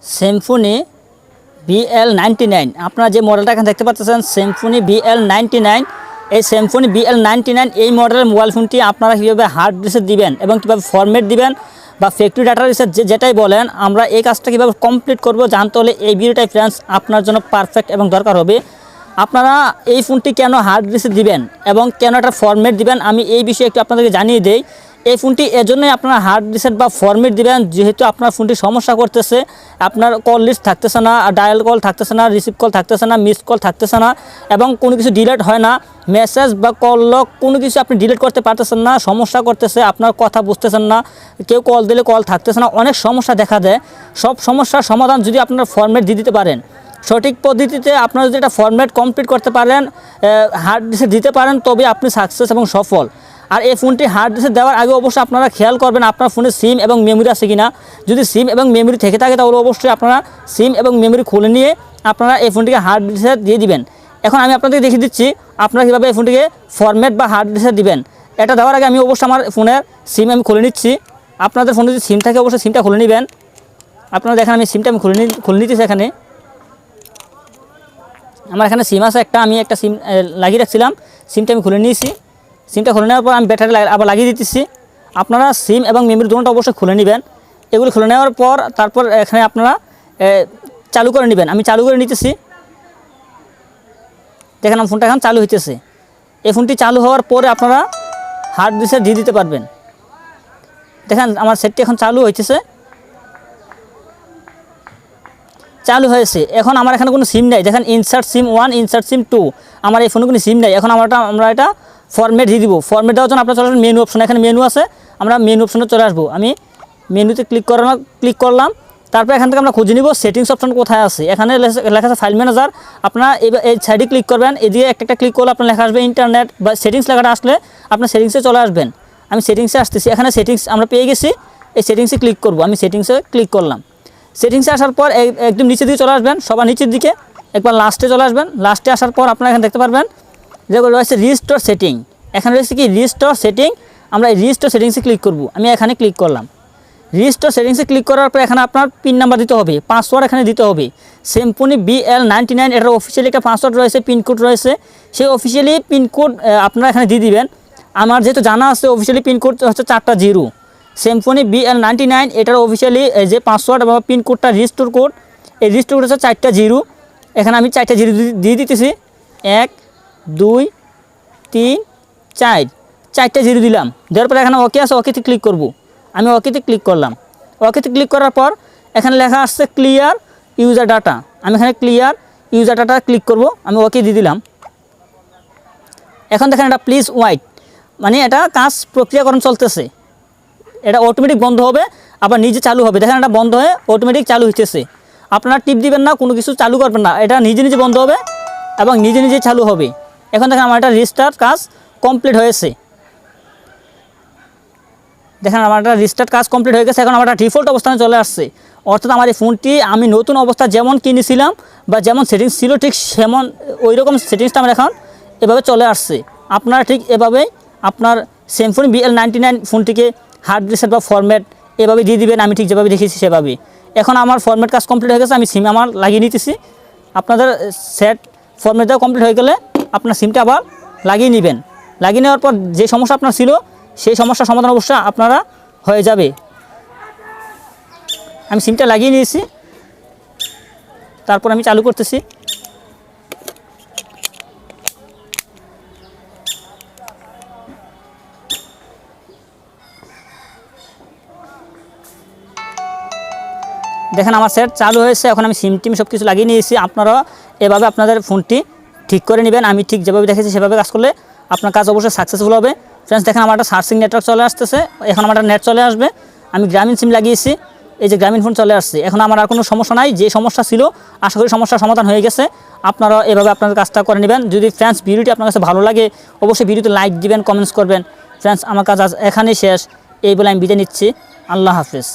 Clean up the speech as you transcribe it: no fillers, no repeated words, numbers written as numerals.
Symphony BL99 আপনারা যে মডেলটা এখানে দেখতে পাচ্ছেন সিম্ফনি BL99 এই সিম্ফনি BL99 এই মডেলের মোবাইল ফোনটি আপনারা কীভাবে হার্ড রিসেট দিবেন এবং কীভাবে ফরম্যাট দিবেন বা ফ্যাক্টরি ডাটা রিসেট যেটাই বলেন আমরা এই কাজটা কীভাবে কমপ্লিট করব জানতে হলে এই ভিডিওটাই ফ্রেন্ডস আপনার জন্য পারফেক্ট এবং দরকার হবে। আপনারা এই ফোনটি কেন হার্ড রিসেট দিবেন এবং কেন একটা ফরম্যাট দিবেন আমি এই বিষয়ে একটু আপনাদেরকে জানিয়ে দেই। এই ফোনটি এজন্যই আপনারা হার্ড রিসেট বা ফরম্যাট দিবেন যেহেতু আপনার ফোনটি সমস্যা করতেছে, আপনার কল লিস্ট থাকতেছে না, ডায়াল কল থাকতেছে না, রিসিভ কল থাকতেছে না, মিস কল থাকতেছে না এবং কোনো কিছু ডিলিট হয় না, মেসেজ বা কল লক কোনো কিছু আপনি ডিলিট করতে পারতেছেন না, সমস্যা করতেছে, আপনার কথা বুঝতেছেন না, কেউ কল দিলে কল থাকতেছে না, অনেক সমস্যা দেখা দেয়। সব সমস্যার সমাধান যদি আপনার ফরম্যাট দিয়ে দিতে পারেন, সঠিক পদ্ধতিতে আপনারা যদি একটা ফরম্যাট কমপ্লিট করতে পারেন, হার্ড রিসেট দিতে পারেন, তবে আপনি সাকসেস এবং সফল। আর এই ফোনটি হার্ড রিসেট দেওয়ার আগে অবশ্যই আপনারা খেয়াল করবেন আপনার ফোনে সিম এবং মেমোরি আছে কিনা। যদি সিম এবং মেমোরি থেকে থাকে তাহলে অবশ্যই আপনারা সিম এবং মেমোরি খুলে নিয়ে আপনারা এই ফোনটিকে হার্ড রিসেট দিয়ে দিবেন। এখন আমি আপনাদেরকে দেখিয়ে দিচ্ছি আপনারা কীভাবে এই ফোনটিকে ফরম্যাট বা হার্ড রিসেট দিবেন। এটা দেওয়ার আগে আমি অবশ্যই আমার ফোনের সিম আমি খুলে নিচ্ছি। আপনাদের ফোনে যদি সিম থাকে অবশ্যই সিমটা খুলে নেবেন। আপনারা দেখেন আমি সিমটা আমি খুলে নিতেছি। এখানে আমার এখানে সিম আছে একটা, আমি একটা সিম লাগিয়ে রাখছিলাম, সিমটা আমি খুলে নিয়েছি। সিমটা খুলে নেওয়ার পর আমি ব্যাটারি আবার লাগিয়ে দিতেছি। আপনারা সিম এবং মেমোরি দুটোটা অবশ্যই খুলে নেবেন। এগুলো খুলে নেওয়ার পর তারপর এখানে আপনারা চালু করে নেবেন। আমি চালু করে নিতেছি। দেখেন আমার ফোনটা এখন চালু হইতেছে। এই ফোনটি চালু হওয়ার পরে আপনারা হার্ড রিসেট দিয়ে দিতে পারবেন। দেখেন আমার সেটটি এখন চালু হইতেছে, চালু হয়েছে। এখন আমার এখানে কোনো সিম নেই। দেখেন ইনসার্ট সিম 1, ইনসার্ট সিম 2, আমার এই ফোনে কোনো সিম নেই। এখন আমরা এটা ফরম্যাট দিয়ে দিব। ফরম্যাট দেওয়ার জন্য আপনারা চলে আসবেন মেনু অপশনে। এখানে মেনু আছে, আমরা মেনু অপশনে চলে আসবো। আমি মেনুতে ক্লিক করলাম। তারপর এখান থেকে আমরা খুঁজে নিব সেটিংস অপশন কোথায় আছে। এখানে লেখা আছে ফাইল ম্যানেজার। আপনারা এই সাইডে ক্লিক করবেন। এদিকে একটা ক্লিক করলে আপনার লেখা আসবে ইন্টারনেট বা সেটিংস লেখাটা আসলে আপনার সেটিংসে চলে আসবেন। আমি সেটিংসে আসতেছি। এখানে সেটিংস আমরা পেয়ে গেছি। এই সেটিংসে ক্লিক করব। আমি সেটিংসে ক্লিক করলাম। সেটিংসে আসার পর একদম নিচের দিকে চলে আসবেন, সবার নিচের দিকে একবার লাস্টে চলে আসবেন। লাস্টে আসার পর আপনারা এখানে দেখতে পারবেন যেগুলো রয়েছে রিস্টোর সেটিং। এখানে রয়েছে কি রিস্টোর সেটিং। আমরা এই রিস্টোর সেটিংসে ক্লিক করব। আমি এখানে ক্লিক করলাম। রিস্টোর সেটিংসে ক্লিক করার পর এখানে আপনার পিন নাম্বার দিতে হবে, পাসওয়ার্ড এখানে দিতে হবে। সিম্ফনি BL99 এটার অফিসিয়ালি একটা পাসওয়ার্ড রয়েছে, পিনকোড রয়েছে। সেই অফিসিয়ালি পিনকোড আপনারা এখানে দিয়ে দিবেন। আমার যেহেতু জানা আছে অফিসিয়ালি পিনকোড হচ্ছে 4টা 0। সিম্ফনি BL99 এটার অফিসিয়ালি যে পাসওয়ার্ড বা পিনকোডটা রিস্টোর কোড, এই রিস্টোর কোড হচ্ছে 4টা 0। এখানে আমি 4টা 0 দিয়ে দিতেছি। 1 2 3 4, 4টা 0 দিলাম। দেওয়ার পরে এখানে ওকে আছে, ওকেতে ক্লিক করব। আমি ওকেতে ক্লিক করলাম। ওকেতে ক্লিক করার পর এখানে লেখা আসছে ক্লিয়ার ইউজার ডাটা। আমি এখানে ক্লিয়ার ইউজার ডাটা ক্লিক করব। আমি ওকে দিয়ে দিলাম। এখন দেখেন এটা প্লিজ ওয়েট, মানে এটা কাজ প্রক্রিয়াকরণ চলতেছে। এটা অটোমেটিক বন্ধ হবে আবার নিজে চালু হবে। দেখেন এটা বন্ধ হয়ে অটোমেটিক চালু হইতেছে। আপনারা টিপ দিবেন না, কোনো কিছু চালু করবেন না, এটা নিজে নিজে বন্ধ হবে এবং নিজে নিজে চালু হবে। এখন দেখেন আমার এটা রিস্টার্ট কাজ কমপ্লিট হয়েছে। দেখেন আমার একটা রিস্টার্ট কাজ কমপ্লিট হয়ে গেছে। এখন আমার একটা ডিফল্ট অবস্থানে চলে আসছে। অর্থাৎ আমার এই ফোনটি আমি নতুন অবস্থা যেমন কিনেছিলাম বা যেমন সেটিংস ছিল ঠিক সেমন ওই রকম সেটিংসটা আমার এখন এভাবে চলে আসছে। আপনারা ঠিক এভাবেই আপনার সিম্ফনি BL99 ফোনটিকে হার্ড রিসেট বা ফরম্যাট এভাবে দিয়ে দিবেন। আমি ঠিক যেভাবে দেখেছি সেভাবেই। এখন আমার ফরম্যাট কাজ কমপ্লিট হয়ে গেছে। আমি সিম আমার লাগিয়ে নিতেছি। আপনাদের সেট ফরম্যাট দেওয়া কমপ্লিট হয়ে গেলে আপনার সিমটা আবার লাগিয়ে নেবেন। লাগিয়ে নেওয়ার পর যে সমস্যা আপনার ছিল সেই সমস্যার সমাধান অবশ্যই আপনারা হয়ে যাবে। আমি সিমটা লাগিয়ে নিয়েছি, তারপর আমি চালু করতেছি। দেখেন আমার সেট চালু হয়েছে। এখন আমি সিম টিম সব কিছু লাগিয়ে নিয়েছি। আপনারা এভাবে আপনাদের ফোনটি ঠিক করে নেবেন। আমি ঠিক যেভাবে দেখেছি সেভাবে কাজ করলে আপনার কাজ অবশ্যই সাকসেসফুল হবে। ফ্রেন্ডস দেখেন আমার একটা সার্চিং নেটওয়ার্ক চলে আসতেছে। এখন আমার একটা নেট চলে আসবে। আমি গ্রামীণ সিম লাগিয়েছি, এই যে গ্রামীণ ফোন চলে আসছে। এখন আমার আর কোনো সমস্যা নাই। যে সমস্যা ছিল আশা করি সমস্যার সমাধান হয়ে গেছে। আপনারা এভাবে আপনাদের কাজটা করে নেবেন। যদি ফ্রেন্ডস ভিডিওটি আপনার কাছে ভালো লাগে অবশ্যই ভিডিওতে লাইক দিবেন, কমেন্টস করবেন। ফ্রেন্ডস আমার কাজ আজ এখানেই শেষ। এই বলে আমি বিদায় নিচ্ছি। আল্লাহ হাফেজ।